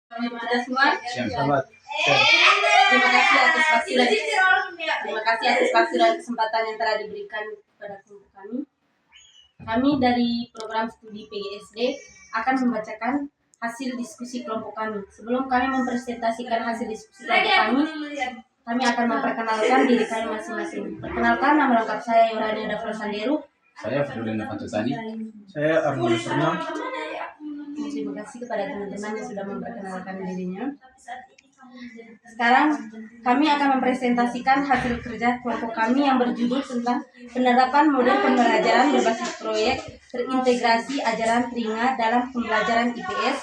Kita semua. Selamat. Terima kasih atas waktu dan kesempatan yang telah diberikan kepada kami. Kami dari program studi PGSD akan membacakan hasil diskusi kelompok kami. Sebelum kami mempresentasikan hasil diskusi kelompok kami akan memperkenalkan diri kami masing-masing. Perkenalkan, nama lengkap saya Yorani Dafra Sanderu. Saya Ferdinand Novanto-Tani. Saya Armando Serna. Terima kasih kepada teman-teman yang sudah memperkenalkan dirinya. Sekarang kami akan mempresentasikan hasil kerja kelompok kami yang berjudul tentang penerapan model pembelajaran berbasis proyek terintegrasi ajaran telinga dalam pembelajaran IPS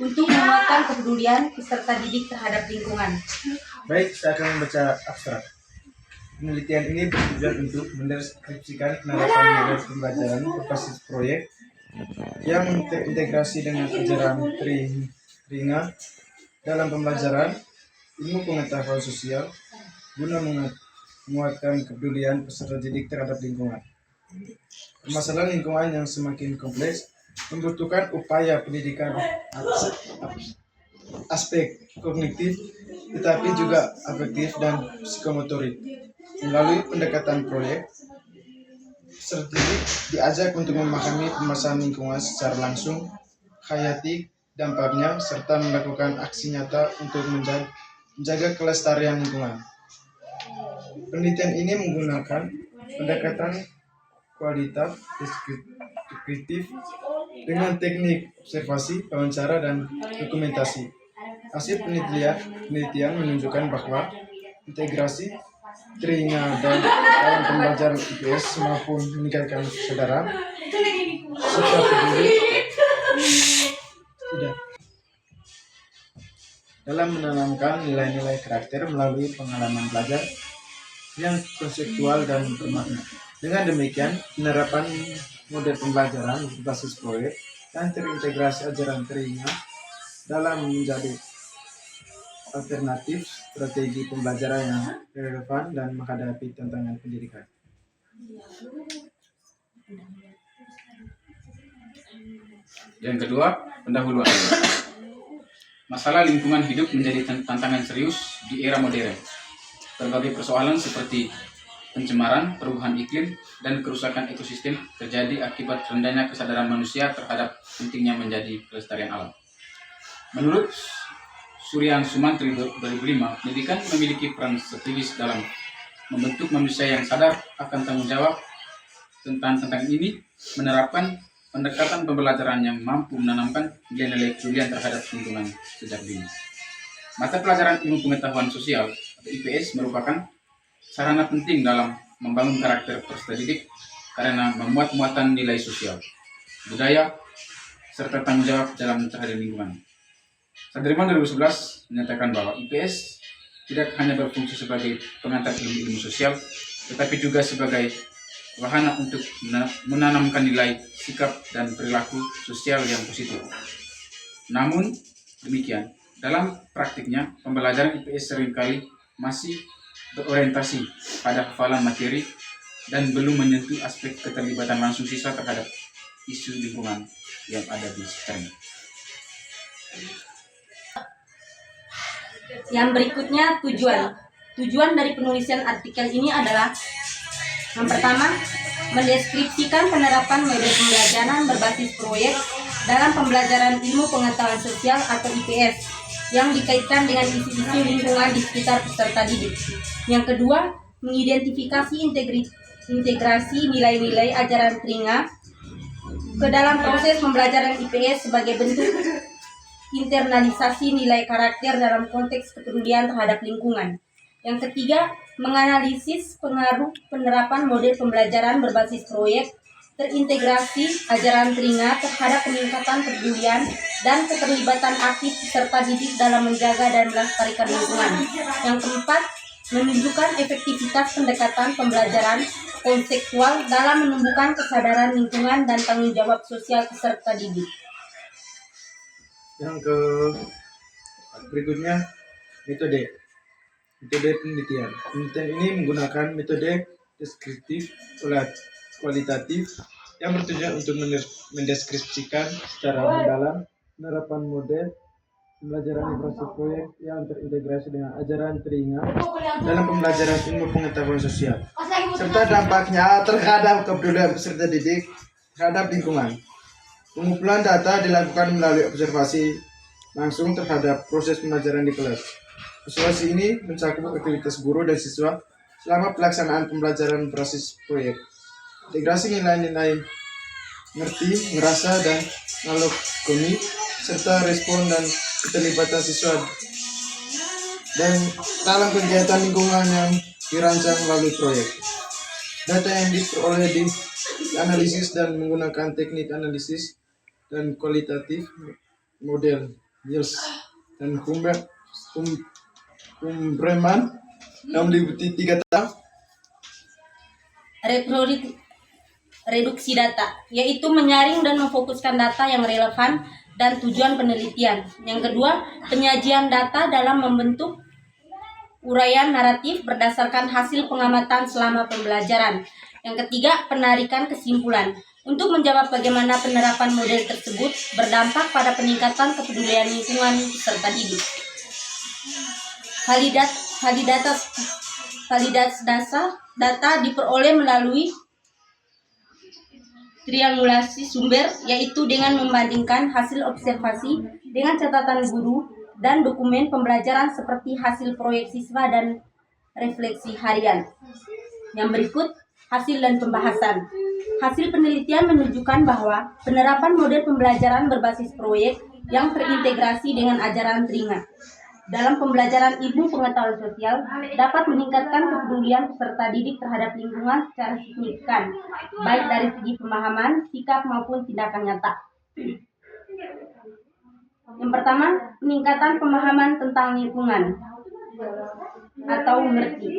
untuk menguatkan kepedulian peserta didik terhadap lingkungan. Baik, saya akan membaca abstrak. Penelitian ini bertujuan untuk mendeskripsikan penerapan model pembelajaran berbasis proyek yang terintegrasi dengan ajaran telinga dalam pembelajaran ilmu pengetahuan sosial guna menguatkan kepedulian peserta didik terhadap lingkungan. Permasalahan lingkungan yang semakin kompleks membutuhkan upaya pendidikan aspek kognitif, tetapi juga afektif dan psikomotorik. Melalui pendekatan proyek, peserta didik diajak untuk memahami permasalahan lingkungan secara langsung, hayati dampaknya, serta melakukan aksi nyata untuk menjaga kelestarian lingkungan. Penelitian ini menggunakan pendekatan kualitatif deskriptif dengan teknik observasi, wawancara, dan dokumentasi. Hasil penelitian menunjukkan bahwa integrasi telinga dalam pembelajaran IPS mampu meningkatkan kesadaran serta peduli dalam menanamkan nilai-nilai karakter melalui pengalaman belajar yang konseptual dan bermakna. Dengan demikian, penerapan model pembelajaran berbasis proyek dan terintegrasi ajaran telinga dalam menjadi alternatif strategi pembelajaran yang relevan dan menghadapi tantangan pendidikan. Yang kedua, pendahuluan. Masalah lingkungan hidup menjadi tantangan serius di era modern. Berbagai persoalan seperti pencemaran, perubahan iklim, dan kerusakan ekosistem terjadi akibat rendahnya kesadaran manusia terhadap pentingnya menjadi kelestarian alam. Menurut Suryan Sumantri 2005, pendidikan memiliki peran strategis dalam membentuk manusia yang sadar akan tanggung jawab tentang ini, menerapkan pendekatan pembelajaran yang mampu menanamkan nilai-nilai kepedulian terhadap lingkungan sejak dini. Mata pelajaran ilmu pengetahuan sosial atau IPS merupakan sarana penting dalam membangun karakter peserta didik karena memuat muatan nilai sosial, budaya, serta tanggung jawab dalam terhadap lingkungan. Saderman 2011 menyatakan bahwa IPS tidak hanya berfungsi sebagai pengantar ilmu sosial, tetapi juga sebagai wahana untuk menanamkan nilai, sikap, dan perilaku sosial yang positif. Namun demikian, dalam praktiknya, pembelajaran IPS seringkali masih berorientasi pada hafalan materi dan belum menyentuh aspek keterlibatan langsung siswa terhadap isu lingkungan yang ada di sekitarnya. Yang berikutnya, tujuan dari penulisan artikel ini adalah yang pertama, mendeskripsikan penerapan model pembelajaran berbasis proyek dalam pembelajaran ilmu pengetahuan sosial atau IPS yang dikaitkan dengan isu-isu lingkungan di sekitar peserta didik. Yang kedua, mengidentifikasi integrasi nilai-nilai ajaran telinga ke dalam proses pembelajaran IPS sebagai bentuk internalisasi nilai karakter dalam konteks kepedulian terhadap lingkungan. Yang ketiga, menganalisis pengaruh penerapan model pembelajaran berbasis proyek terintegrasi ajaran telinga terhadap peningkatan kepedulian dan keterlibatan aktif peserta didik dalam menjaga dan melestarikan lingkungan. Yang keempat, menunjukkan efektivitas pendekatan pembelajaran konseptual dalam menumbuhkan kesadaran lingkungan dan tanggung jawab sosial peserta didik. Yang berikutnya, metode penelitian. Penelitian ini menggunakan metode deskriptif kualitatif yang bertujuan untuk mendeskripsikan secara mendalam penerapan model pembelajaran berbasis proyek yang terintegrasi dengan ajaran telinga dalam pembelajaran ilmu pengetahuan sosial, serta dampaknya terhadap kepedulian peserta didik terhadap lingkungan. Pengumpulan data dilakukan melalui observasi langsung terhadap proses pembelajaran di kelas. Observasi ini mencakup aktivitas guru dan siswa selama pelaksanaan pembelajaran berbasis proyek. Integrasi nilai-nilai ngerti, ngerasa, dan ngalogoni, serta respon dan keterlibatan siswa dan dalam kegiatan lingkungan yang dirancang melalui proyek. Data yang diperoleh dianalisis dan menggunakan teknik analisis dan kualitatif model Niels dan Humberman yang meliputi 3 tahap. Reduksi data, yaitu menyaring dan memfokuskan data yang relevan dan tujuan penelitian. Yang kedua, penyajian data dalam membentuk uraian naratif berdasarkan hasil pengamatan selama pembelajaran. Yang ketiga, penarikan kesimpulan. Untuk menjawab bagaimana penerapan model tersebut berdampak pada peningkatan kepedulian lingkungan peserta didik. Validasi data diperoleh melalui triangulasi sumber, yaitu dengan membandingkan hasil observasi dengan catatan guru dan dokumen pembelajaran seperti hasil proyek siswa dan refleksi harian. Yang berikut, hasil dan pembahasan. Hasil penelitian menunjukkan bahwa penerapan model pembelajaran berbasis proyek yang terintegrasi dengan ajaran telinga dalam pembelajaran ilmu pengetahuan sosial dapat meningkatkan kepedulian peserta didik terhadap lingkungan secara signifikan, baik dari segi pemahaman, sikap maupun tindakan nyata. Yang pertama, peningkatan pemahaman tentang lingkungan atau mengerti.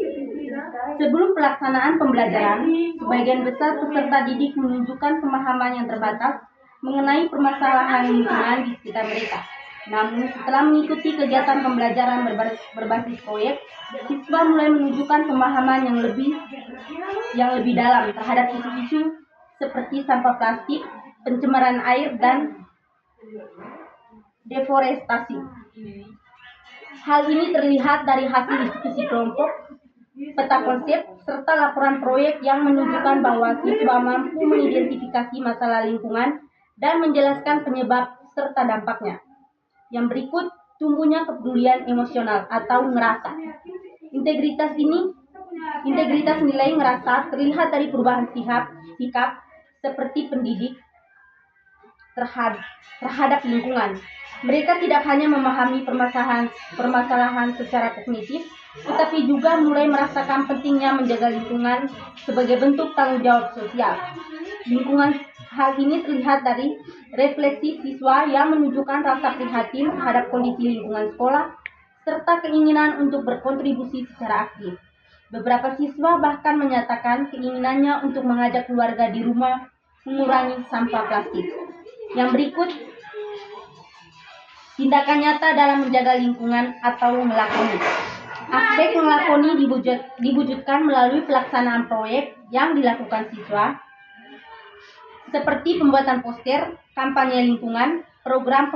Sebelum pelaksanaan pembelajaran, sebagian besar peserta didik menunjukkan pemahaman yang terbatas mengenai permasalahan lingkungan di sekitar mereka. Namun, setelah mengikuti kegiatan pembelajaran berbasis proyek, siswa mulai menunjukkan pemahaman yang lebih dalam terhadap isu-isu seperti sampah plastik, pencemaran air, dan deforestasi. Hal ini terlihat dari hasil diskusi kelompok, peta konsep, serta laporan proyek yang menunjukkan bahwa siswa mampu mengidentifikasi masalah lingkungan dan menjelaskan penyebab serta dampaknya. Yang berikut, tumbuhnya kepedulian emosional atau ngerasa. Integritas nilai ngerasa terlihat dari perubahan sikap seperti pendidik terhadap lingkungan. Mereka tidak hanya memahami permasalahan secara kognitif, tetapi juga mulai merasakan pentingnya menjaga lingkungan sebagai bentuk tanggung jawab sosial. Hal ini terlihat dari refleksi siswa yang menunjukkan rasa prihatin terhadap kondisi lingkungan sekolah, serta keinginan untuk berkontribusi secara aktif. Beberapa siswa bahkan menyatakan keinginannya untuk mengajak keluarga di rumah mengurangi sampah plastik. Yang berikut, tindakan nyata dalam menjaga lingkungan atau melakoni. Aspek melakoni diwujudkan melalui pelaksanaan proyek yang dilakukan siswa, seperti pembuatan poster, kampanye lingkungan, program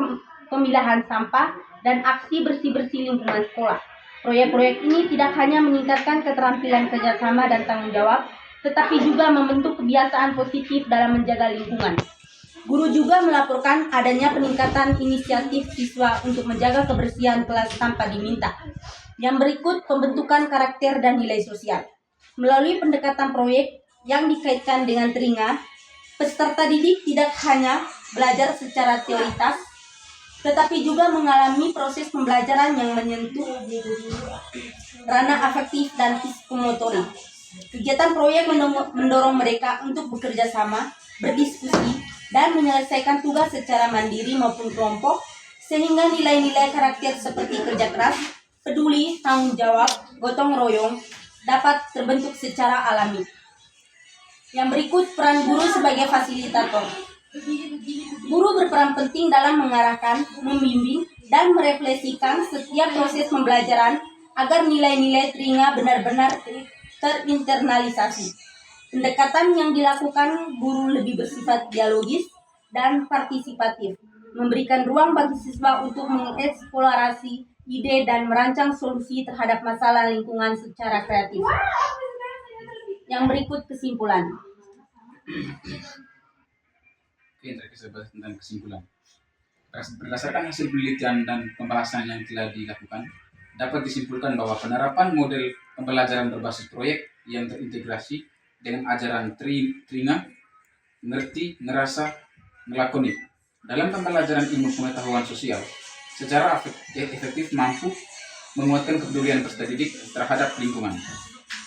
pemilahan sampah, dan aksi bersih-bersih lingkungan sekolah. Proyek-proyek ini tidak hanya meningkatkan keterampilan kerjasama dan tanggung jawab, tetapi juga membentuk kebiasaan positif dalam menjaga lingkungan. Guru juga melaporkan adanya peningkatan inisiatif siswa untuk menjaga kebersihan kelas tanpa diminta. Yang berikut, pembentukan karakter dan nilai sosial. Melalui pendekatan proyek yang dikaitkan dengan telinga, peserta didik tidak hanya belajar secara teoritas, tetapi juga mengalami proses pembelajaran yang menyentuh ranah afektif dan psikomotorik. Kegiatan proyek mendorong mereka untuk bekerja sama, berdiskusi, dan menyelesaikan tugas secara mandiri maupun kelompok, sehingga nilai-nilai karakter seperti kerja keras, peduli, tanggung jawab, gotong royong dapat terbentuk secara alami. Yang berikut, peran guru sebagai fasilitator. Guru berperan penting dalam mengarahkan, membimbing, dan merefleksikan setiap proses pembelajaran agar nilai-nilai telinga benar-benar terinternalisasi. Pendekatan yang dilakukan guru lebih bersifat dialogis dan partisipatif, memberikan ruang bagi siswa untuk mengeksplorasi ide dan merancang solusi terhadap masalah lingkungan secara kreatif. Yang berikut kesimpulan. Oke, kita bahas tentang kesimpulan. Berdasarkan hasil penelitian dan pembahasan yang telah dilakukan, dapat disimpulkan bahwa penerapan model pembelajaran berbasis proyek yang terintegrasi dengan ajaran teringat, ngerti, ngerasa, ngelakoni dalam pembelajaran ilmu pengetahuan sosial secara efektif mampu menguatkan kepedulian peserta didik terhadap lingkungan.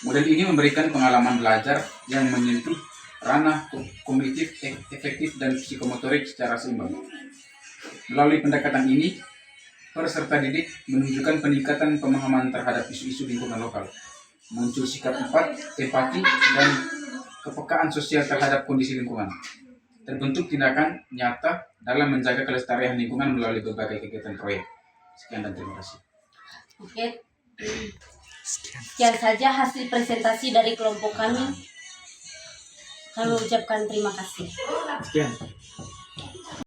Model ini memberikan pengalaman belajar yang menyentuh ranah kognitif, efektif, dan psikomotorik secara seimbang. Melalui pendekatan ini, peserta didik menunjukkan peningkatan pemahaman terhadap isu-isu lingkungan lokal, muncul sikap empati, dan kepekaan sosial terhadap kondisi lingkungan. Terbentuk tindakan nyata dalam menjaga kelestarian lingkungan melalui berbagai kegiatan proyek. Sekian dan terima kasih. Oke. Sekian saja hasil presentasi dari kelompok kami. Kami ucapkan terima kasih. Sekian.